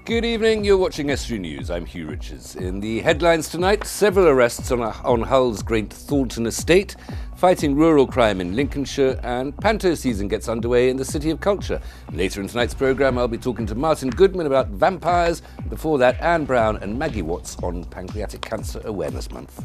Good evening, you're watching Estuary News. I'm Hugh Riches. In the headlines tonight, several arrests on Hull's Great Thornton estate, fighting rural crime in Lincolnshire, and Panto season gets underway in the City of Culture. Later in tonight's programme, I'll be talking to Martin Goodman about vampires. Before that, Anne Brown and Maggie Watts on Pancreatic Cancer Awareness Month.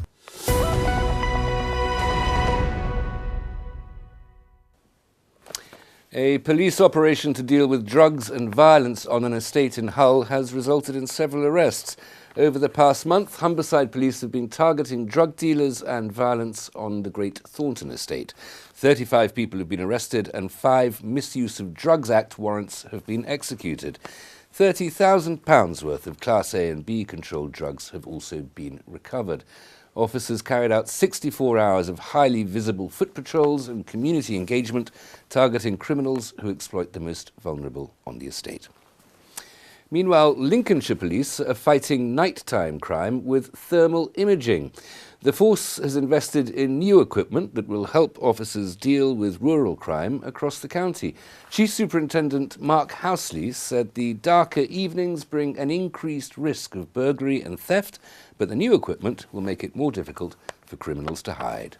A police operation to deal with drugs and violence on an estate in Hull has resulted in several arrests. Over the past month, Humberside police have been targeting drug dealers and violence on the Great Thornton estate. 35 people have been arrested and 5 Misuse of Drugs Act warrants have been executed. £30,000 worth of Class A and B controlled drugs have also been recovered. Officers carried out 64 hours of highly visible foot patrols and community engagement, targeting criminals who exploit the most vulnerable on the estate. Meanwhile, Lincolnshire police are fighting nighttime crime with thermal imaging. The force has invested in new equipment that will help officers deal with rural crime across the county. Chief Superintendent Mark Housley said the darker evenings bring an increased risk of burglary and theft, but the new equipment will make it more difficult for criminals to hide.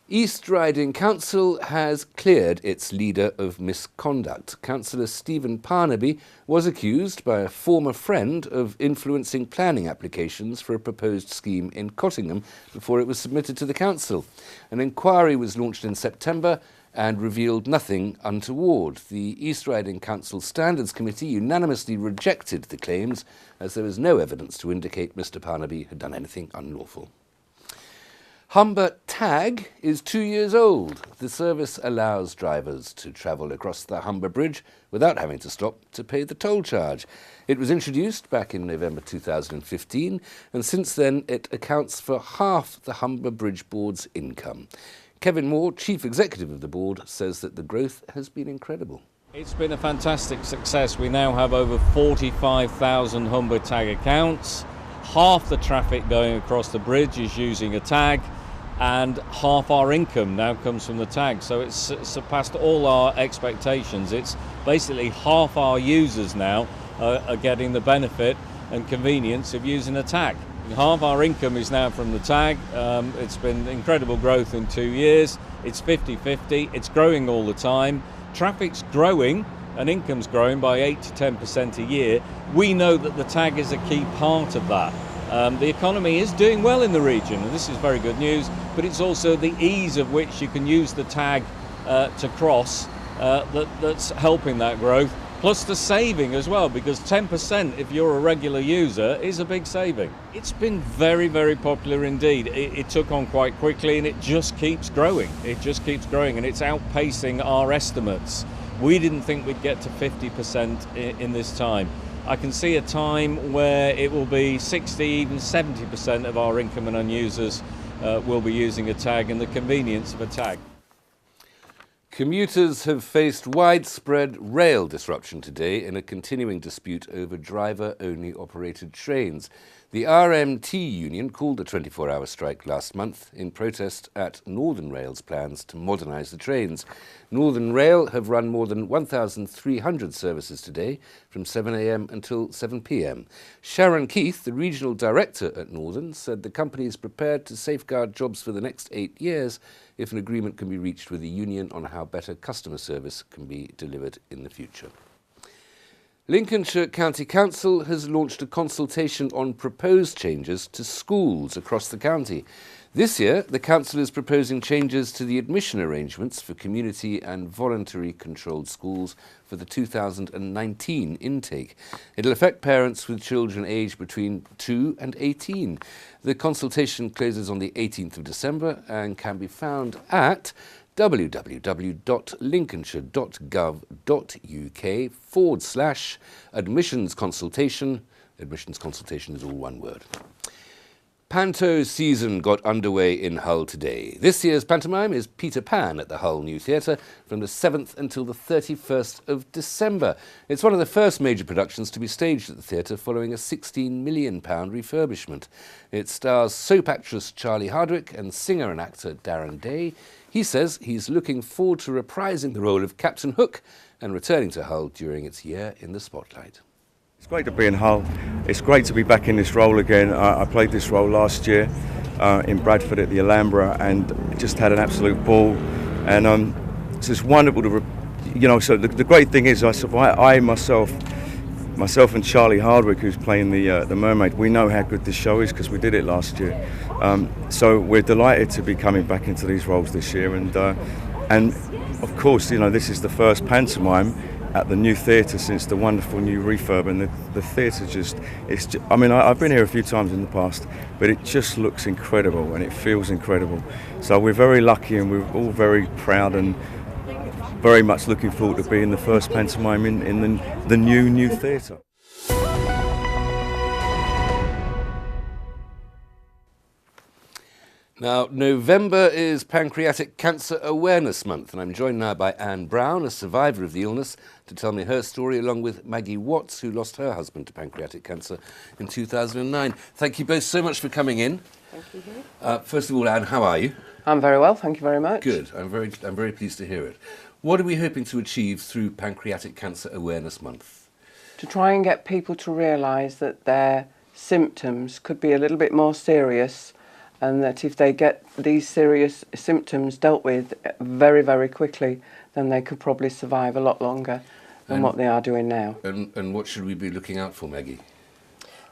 East Riding Council has cleared its leader of misconduct. Councillor Stephen Parnaby was accused by a former friend of influencing planning applications for a proposed scheme in Cottingham before it was submitted to the council. An inquiry was launched in September and revealed nothing untoward. The East Riding Council Standards Committee unanimously rejected the claims, as there was no evidence to indicate Mr Parnaby had done anything unlawful. Humber Tag is 2 years old. The service allows drivers to travel across the Humber Bridge without having to stop to pay the toll charge. It was introduced back in November 2015, and since then it accounts for half the Humber Bridge Board's income. Kevin Moore, Chief Executive of the board, says that the growth has been incredible. It's been a fantastic success. We now have over 45,000 Humber Tag accounts. Half the traffic going across the bridge is using a tag, and half our income now comes from the tag. So it's surpassed all our expectations. It's basically half our users now are getting the benefit and convenience of using a tag. Half our income is now from the tag. It's been incredible growth in 2 years. It's 50-50. It's growing all the time. Traffic's growing and income's growing by 8 to 10% a year. We know that the tag is a key part of that. The economy is doing well in the region, and this is very good news, but it's also the ease of which you can use the tag to cross that's helping that growth, plus the saving as well, because 10% if you're a regular user is a big saving. It's been very, very popular indeed. It took on quite quickly, and it just keeps growing. It just keeps growing, and it's outpacing our estimates. We didn't think we'd get to 50% in this time. I can see a time where it will be 60, even 70% of our income and users will be using a tag, and the convenience of a tag. Commuters have faced widespread rail disruption today in a continuing dispute over driver-only operated trains. The RMT union called a 24-hour strike last month in protest at Northern Rail's plans to modernise the trains. Northern Rail have run more than 1,300 services today from 7 a.m. until 7 p.m. Sharon Keith, the regional director at Northern, said the company is prepared to safeguard jobs for the next 8 years if an agreement can be reached with the union on how better customer service can be delivered in the future. Lincolnshire County Council has launched a consultation on proposed changes to schools across the county. This year, the council is proposing changes to the admission arrangements for community and voluntary controlled schools for the 2019 intake. It'll affect parents with children aged between 2 and 18. The consultation closes on the 18th of December and can be found at www.lincolnshire.gov.uk/admissions consultation. Admissions consultation is all one word. Panto season got underway in Hull today. This year's pantomime is Peter Pan at the Hull New Theatre from the 7th until the 31st of December. It's one of the first major productions to be staged at the theatre following a £16 million refurbishment. It stars soap actress Charlie Hardwick and singer and actor Darren Day. He says he's looking forward to reprising the role of Captain Hook and returning to Hull during its year in the spotlight. It's great to be in Hull. It's great to be back in this role again. I played this role last year in Bradford at the Alhambra and just had an absolute ball. And it's just wonderful to, so the great thing is I myself and Charlie Hardwick, who's playing the Mermaid, we know how good this show is because we did it last year. So we're delighted to be coming back into these roles this year. And of course, this is the first pantomime at the new theatre since the wonderful new refurb, and the theatre I've been here a few times in the past, but it just looks incredible and it feels incredible. So we're very lucky and we're all very proud and very much looking forward to being the first pantomime in the new theatre. Now, November is Pancreatic Cancer Awareness Month, and I'm joined now by Anne Brown, a survivor of the illness, to tell me her story, along with Maggie Watts, who lost her husband to pancreatic cancer in 2009. Thank you both so much for coming in. Thank you, Hugh. First of all, Anne, how are you? I'm very well, thank you very much. Good. I'm very pleased to hear it. What are we hoping to achieve through Pancreatic Cancer Awareness Month? To try and get people to realise that their symptoms could be a little bit more serious, and that if they get these serious symptoms dealt with very, very quickly, then they could probably survive a lot longer than what they are doing now. And what should we be looking out for, Maggie?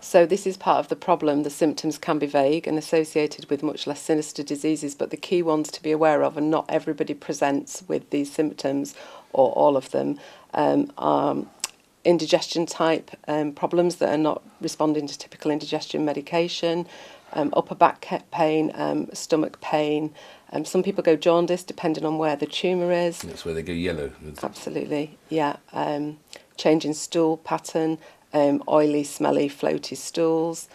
So this is part of the problem. The symptoms can be vague and associated with much less sinister diseases, but the key ones to be aware of, and not everybody presents with these symptoms or all of them, are indigestion type problems that are not responding to typical indigestion medication, upper back pain, stomach pain. Some people go jaundice depending on where the tumour is. That's where they go yellow. Absolutely, yeah. Change in stool pattern, oily, smelly, floaty stools,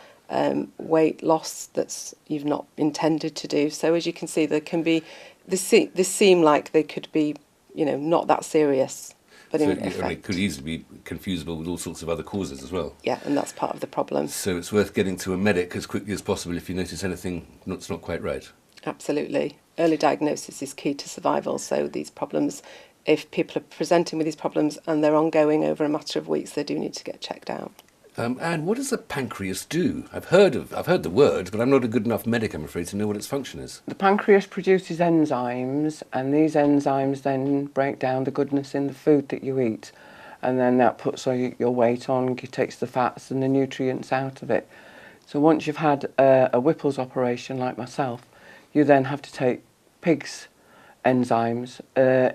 weight loss that's you've not intended to do. So as you can see, there can be, they seem like they could be, not that serious. But so in effect, it could easily be confusable with all sorts of other causes as well. Yeah, and that's part of the problem. So it's worth getting to a medic as quickly as possible if you notice anything that's not quite right. Absolutely. Early diagnosis is key to survival. So these problems, if people are presenting with these problems and they're ongoing over a matter of weeks, they do need to get checked out. And what does the pancreas do? I've heard the word, but I'm not a good enough medic, I'm afraid, to know what its function is. The pancreas produces enzymes, and these enzymes then break down the goodness in the food that you eat, and then that puts your weight on, takes the fats and the nutrients out of it. So once you've had a Whipple's operation like myself, you then have to take pig's enzymes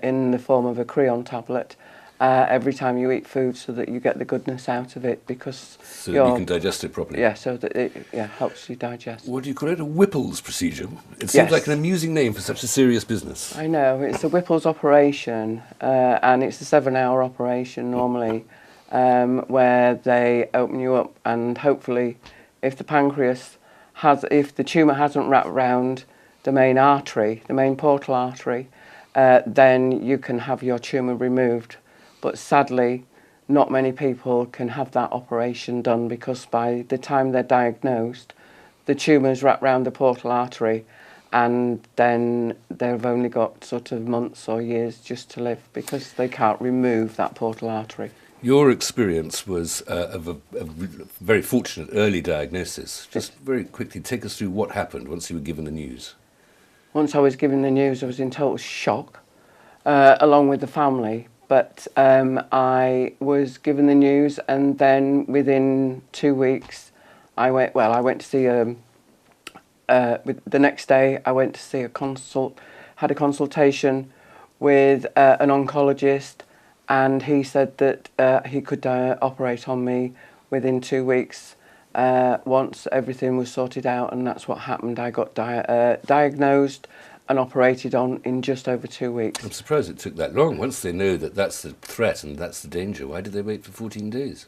in the form of a Creon tablet every time you eat food, so that you get the goodness out of it, because so you can digest it properly. Yeah, so that it helps you digest. What do you call it? A Whipple's procedure? It seems like an amusing name for such a serious business. I know, it's a Whipple's operation, and it's a 7-hour operation normally, where they open you up, and hopefully, if the tumour hasn't wrapped round the main artery, the main portal artery, then you can have your tumour removed. But sadly, not many people can have that operation done, because by the time they're diagnosed, the tumour's wrapped round the portal artery, and then they've only got sort of months or years just to live, because they can't remove that portal artery. Your experience was of a very fortunate early diagnosis. Just very quickly, take us through what happened once you were given the news. Once I was given the news, I was in total shock, along with the family. But I was given the news, and then within 2 weeks, I went to see the next day I went to see had a consultation with an oncologist, and he said that he could operate on me within 2 weeks once everything was sorted out, and that's what happened. I got diagnosed and operated on in just over 2 weeks. I'm surprised it took that long. Once they know that that's the threat and that's the danger, why did they wait for 14 days?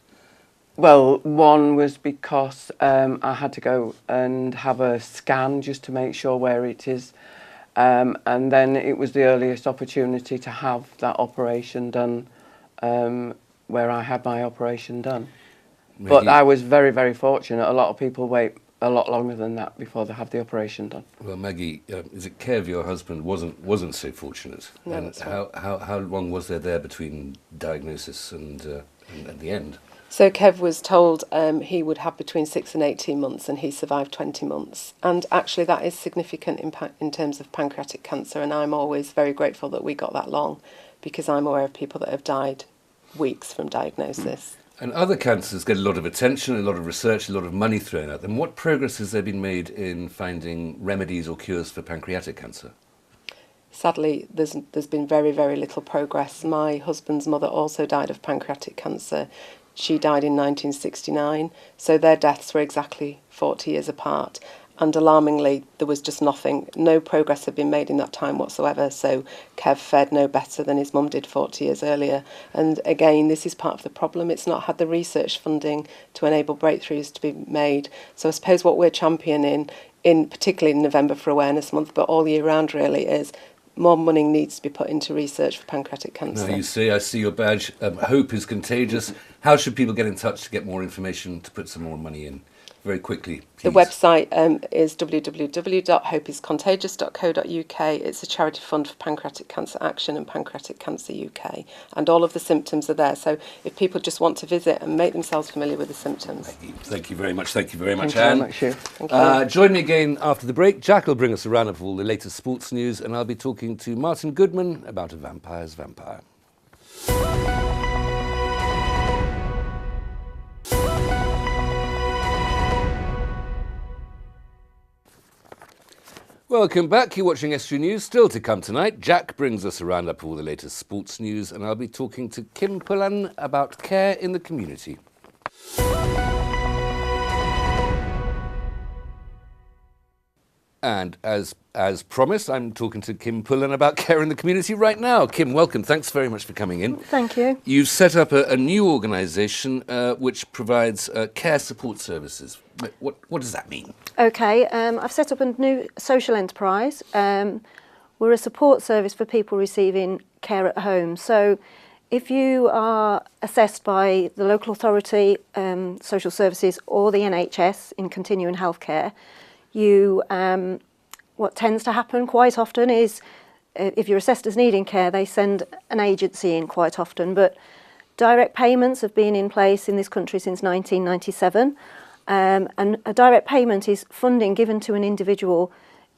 Well, one was because I had to go and have a scan just to make sure where it is, and then it was the earliest opportunity to have that operation done, where I had my operation done. Maggie, but I was very, very fortunate. A lot of people wait a lot longer than that before they have the operation done. Well, Maggie, is it care of your husband wasn't so fortunate? No, and how long was there between diagnosis and the end? So Kev was told he would have between 6 and 18 months, and he survived 20 months. And actually that is significant impact in terms of pancreatic cancer, and I'm always very grateful that we got that long, because I'm aware of people that have died weeks from diagnosis. And other cancers get a lot of attention, a lot of research, a lot of money thrown at them. What progress has there been made in finding remedies or cures for pancreatic cancer? Sadly, there's been very, very little progress. My husband's mother also died of pancreatic cancer. She died in 1969, so their deaths were exactly 40 years apart. And alarmingly, there was just nothing. No progress had been made in that time whatsoever, so Kev fared no better than his mum did 40 years earlier. And again, this is part of the problem. It's not had the research funding to enable breakthroughs to be made. So I suppose what we're championing, particularly in November for Awareness Month, but all year round really, is more money needs to be put into research for pancreatic cancer. Now, you say, I see your badge, hope is contagious. How should people get in touch to get more information, to put some more money in? Very quickly, please. The website is www.hopeiscontagious.co.uk. It's a charity fund for Pancreatic Cancer Action and Pancreatic Cancer UK. And all of the symptoms are there. So if people just want to visit and make themselves familiar with the symptoms. Thank you very much. Thank you very much, Thank Anne. you very much, Hugh. Thank you. Join me again after the break. Jack will bring us a roundup of all the latest sports news, and I'll be talking to Martin Goodman about a vampire's vampire. Welcome back. You're watching Estuary News. Still to come tonight, Jack brings us a roundup of all the latest sports news, and I'll be talking to Kim Pullan about care in the community. And as promised, I'm talking to Kim Pullan about care in the community right now. Kim, welcome. Thanks very much for coming in. Thank you. You've set up a new organisation which provides care support services. What does that mean? Okay, I've set up a new social enterprise. We're a support service for people receiving care at home. So if you are assessed by the local authority, social services, or the NHS in continuing healthcare, what tends to happen quite often is if you're assessed as needing care, they send an agency in quite often. But direct payments have been in place in this country since 1997. And a direct payment is funding given to an individual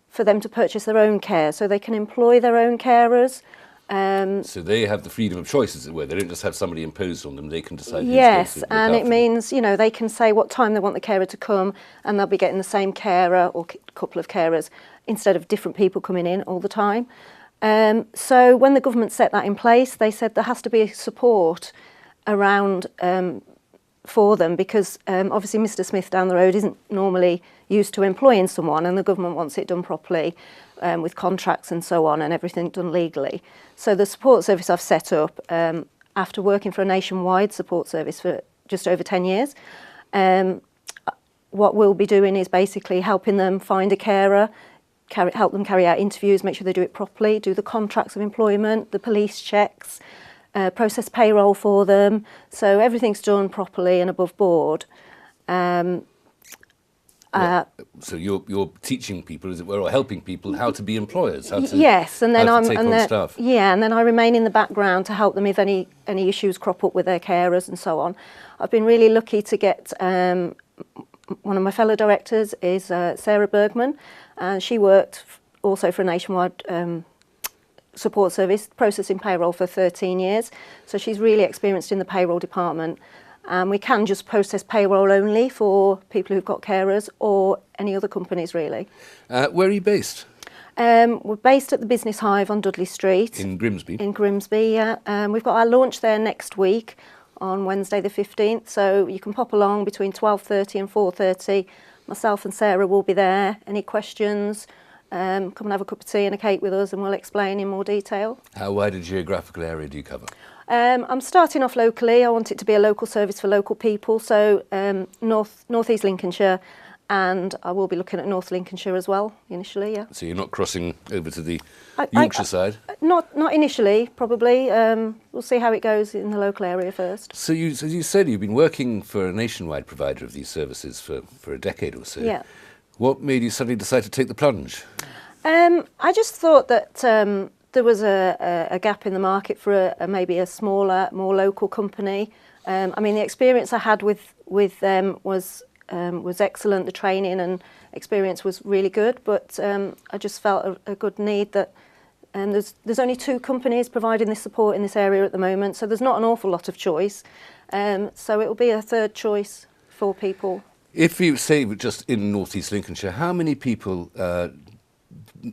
for them to purchase their own care, so they can employ their own carers. So they have the freedom of choice, as it were. They don't just have somebody imposed on them. They can decide who's Yes, going to look and after it them. means, they can say what time they want the carer to come, and they'll be getting the same carer or couple of carers instead of different people coming in all the time. So when the government set that in place, they said there has to be support around for them, because obviously Mr. Smith down the road isn't normally used to employing someone, and the government wants it done properly with contracts and so on, and everything done legally. So the support service I've set up after working for a nationwide support service for just over 10 years, what we'll be doing is basically helping them find a carer, help them carry out interviews, make sure they do it properly, do the contracts of employment, the police checks, process payroll for them, so everything's done properly and above board. So you're teaching people, as it were, or helping people how to be employers, how to yes, and then take on staff. Yeah, and then I remain in the background to help them if any issues crop up with their carers and so on. I've been really lucky to get one of my fellow directors is Sarah Bergman, and she worked also for a nationwide support service, processing payroll for 13 years. So she's really experienced in the payroll department. We can just process payroll only for people who've got carers or any other companies, really. Where are you based? We're based at the Business Hive on Dudley Street. In Grimsby? In Grimsby, yeah. We've got our launch there next week on Wednesday the 15th, so you can pop along between 12:30 and 4:30. Myself and Sarah will be there. Any questions? Come and have a cup of tea and a cake with us, and we'll explain in more detail. How wide a geographical area do you cover? I'm starting off locally. I want it to be a local service for local people, so North East Lincolnshire, and I will be looking at North Lincolnshire as well initially. Yeah. So you're not crossing over to the Yorkshire side? Not initially, probably. We'll see how it goes in the local area first. So as you said, you've been working for a nationwide provider of these services for a decade or so. Yeah. What made you suddenly decide to take the plunge? I just thought that there was a gap in the market for maybe a smaller, more local company. I mean, the experience I had with them was excellent. The training and experience was really good, but I just felt a good need that there's only 2 companies providing this support in this area at the moment, so there's not an awful lot of choice. So it will be a third choice for people. If you say just in North East Lincolnshire, how many people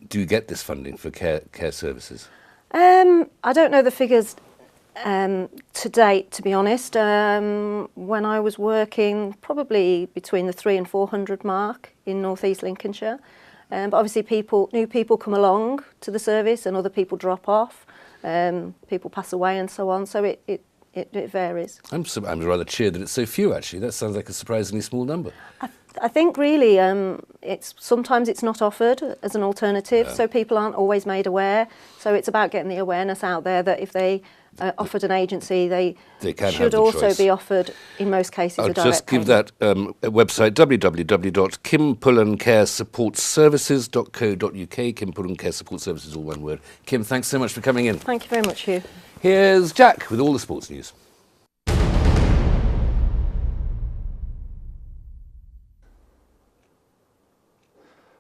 do get this funding for care services? I don't know the figures to date, to be honest. When I was working, probably between the 300 and 400 mark in North East Lincolnshire. But obviously new people come along to the service and other people drop off. People pass away and so on, so it varies. I'm rather cheered that it's so few, actually. That sounds like a surprisingly small number. I think really sometimes it's not offered as an alternative, so people aren't always made aware. So it's about getting the awareness out there that if they offered an agency, they should also be offered, in most cases, a direct I'll just give that website, www.kimpullancaresupportservices.co.uk. Kim Pullan Care Support Services, all one word. Kim, thanks so much for coming in. Thank you very much, Hugh. Here's Jack with all the sports news.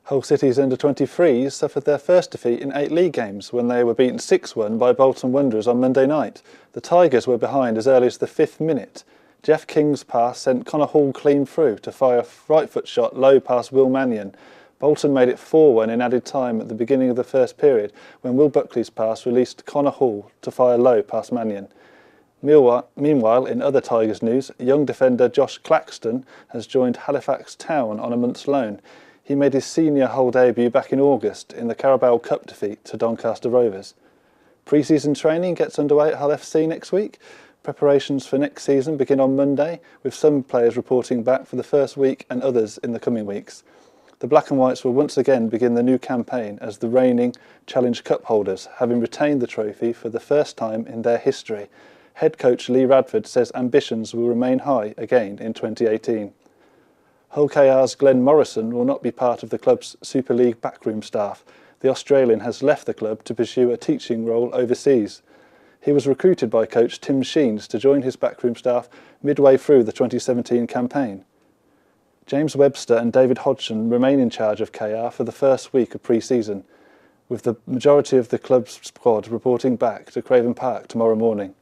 Hull City's under-23s suffered their first defeat in 8 league games when they were beaten 6-1 by Bolton Wanderers on Monday night. The Tigers were behind as early as the 5th minute. Jeff King's pass sent Connor Hall clean through to fire a right-foot shot low past Will Mannion. Bolton made it 4-1 in added time at the beginning of the first period when Will Buckley's pass released Connor Hall to fire low past Mannion. Meanwhile, in other Tigers news, young defender Josh Claxton has joined Halifax Town on a month's loan. He made his senior Hull debut back in August in the Carabao Cup defeat to Doncaster Rovers. Pre-season training gets underway at Hull FC next week. Preparations for next season begin on Monday, with some players reporting back for the first week and others in the coming weeks. The Black and Whites will once again begin the new campaign as the reigning Challenge Cup holders, having retained the trophy for the first time in their history. Head coach Lee Radford says ambitions will remain high again in 2018. Hull KR's Glenn Morrison will not be part of the club's Super League backroom staff. The Australian has left the club to pursue a teaching role overseas. He was recruited by coach Tim Sheens to join his backroom staff midway through the 2017 campaign. James Webster and David Hodgson remain in charge of KR for the first week of pre-season, with the majority of the club's squad reporting back to Craven Park tomorrow morning.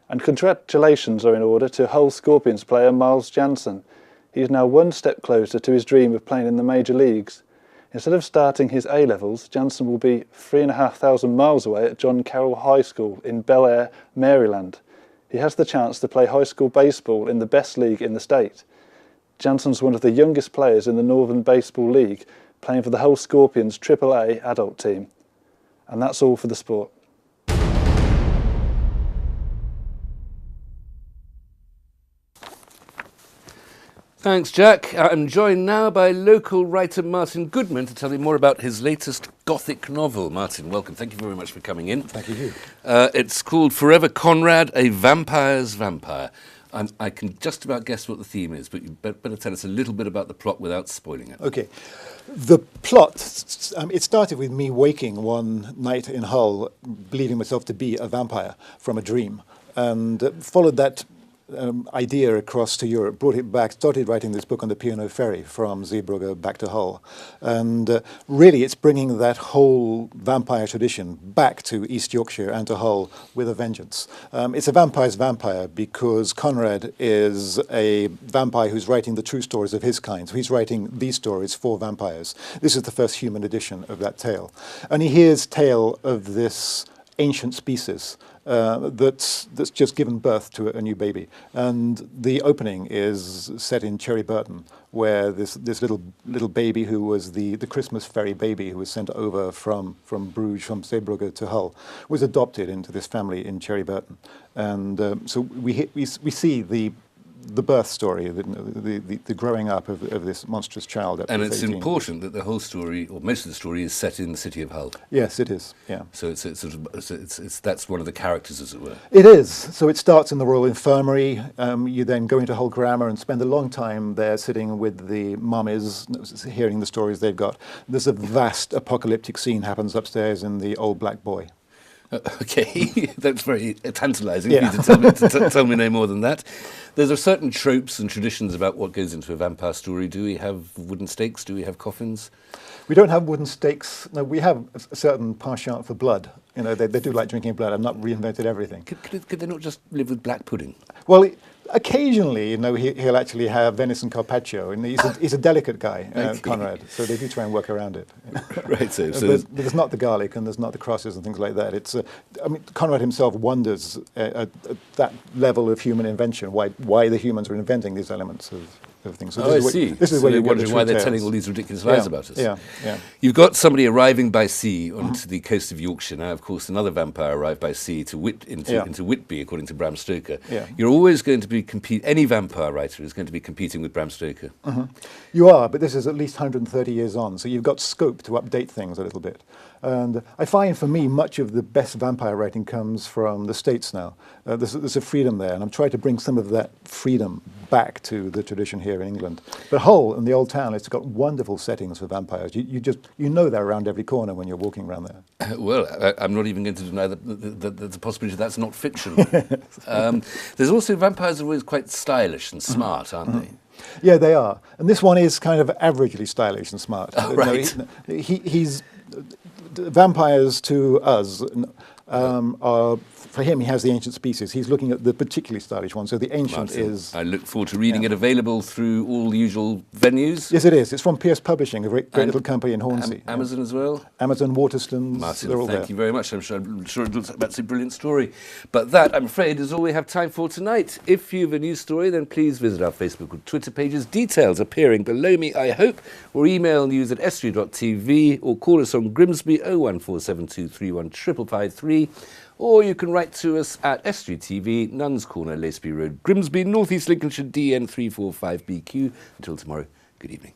And congratulations are in order to Hull Scorpions player Miles Jansen. He is now one step closer to his dream of playing in the major leagues. Instead of starting his A-levels, Jansen will be 3,500 miles away at John Carroll High School in Bel Air, Maryland. He has the chance to play high school baseball in the best league in the state. Jansen's one of the youngest players in the Northern Baseball League, playing for the Hull Scorpions AAA adult team. And that's all for the sport. Thanks, Jack. I'm joined now by local writer Martin Goodman to tell me more about his latest Gothic novel. Martin, welcome. Thank you very much for coming in. Thank you. It's called Forever Conrad, A Vampire's Vampire. I can just about guess what the theme is, but you better tell us a little bit about the plot without spoiling it. Okay. The plot, it started with me waking one night in Hull, believing myself to be a vampire from a dream, and followed that idea across to Europe, brought it back, started writing this book on the P&O ferry from Zeebrugge back to Hull. And really it's bringing that whole vampire tradition back to East Yorkshire and to Hull with a vengeance. It's a vampire's vampire because Conrad is a vampire who's writing the true stories of his kind. So he's writing these stories for vampires. This is the first human edition of that tale. And he hears tale of this ancient species that's just given birth to a new baby. And the opening is set in Cherry Burton, where this little baby who was the Christmas ferry baby who was sent over from Bruges, from Zeebrugge to Hull, was adopted into this family in Cherry Burton. And so we see the birth story, the growing up of this monstrous child. And it's important that the whole story, or most of the story, is set in the city of Hull. Yes, it is. Yeah. So it's that's one of the characters, as it were. It is. So it starts in the Royal Infirmary. You then go into Hull Grammar and spend a long time there, sitting with the mummies, hearing the stories they've got. There's a vast apocalyptic scene happens upstairs in the Old Black Boy. Okay, that's very tantalising Yeah. for you to tell me no more than that. There are certain tropes and traditions about what goes into a vampire story. Do we have wooden stakes? Do we have coffins? We don't have wooden stakes. No, we have a certain penchant for blood. You know, they do like drinking blood. I've not reinvented everything. Could they not just live with black pudding? Well, occasionally, you know, he'll actually have venison carpaccio, and he's a delicate guy, Okay. Conrad. So they do try and work around it. Right, so But there's not the garlic and there's not the crosses and things like that. It's, I mean, Conrad himself wonders at that level of human invention, why the humans are inventing these elements of things. So I see. This is So where they're you get the wondering true why they're tales. telling all these ridiculous lies Yeah, about us. Yeah, yeah. You've got somebody arriving by sea onto the coast of Yorkshire. Now, of course, another vampire arrived by sea into Whitby, according to Bram Stoker. Yeah. You're always going to be any vampire writer is going to be competing with Bram Stoker. You are, but this is at least 130 years on, so you've got scope to update things a little bit. And I find, for me, much of the best vampire writing comes from the States now. There's a freedom there, and I'm trying to bring some of that freedom back to the tradition here in England. But Hull and the Old Town, it's got wonderful settings for vampires. You know they're around every corner when you're walking around there. Well, I'm not even going to deny that there's a possibility that's not fiction. There's also vampires are always quite stylish and smart, aren't they? Yeah, they are. And this one is kind of averagely stylish and smart. Oh, right. No, he's vampires to us are, for him, he has the ancient species. He's looking at the particularly stylish one. So the ancient Martin, is... I look forward to reading it, available through all the usual venues. Yes, it is. It's from Pierce Publishing, a great little company in Hornsey. Amazon as well. Amazon, Waterstones, Martin, they're all thank there. you very much. I'm sure it looks like that's a brilliant story. But that, I'm afraid, is all we have time for tonight. If you have a news story, then please visit our Facebook or Twitter pages. Details appearing below me, I hope. Or email news@estuary.tv or call us on Grimsby 0147231 55553. Or you can write to us at Estuary TV, Nuns Corner, Laceby Road, Grimsby, North East Lincolnshire, DN345BQ. Until tomorrow, good evening.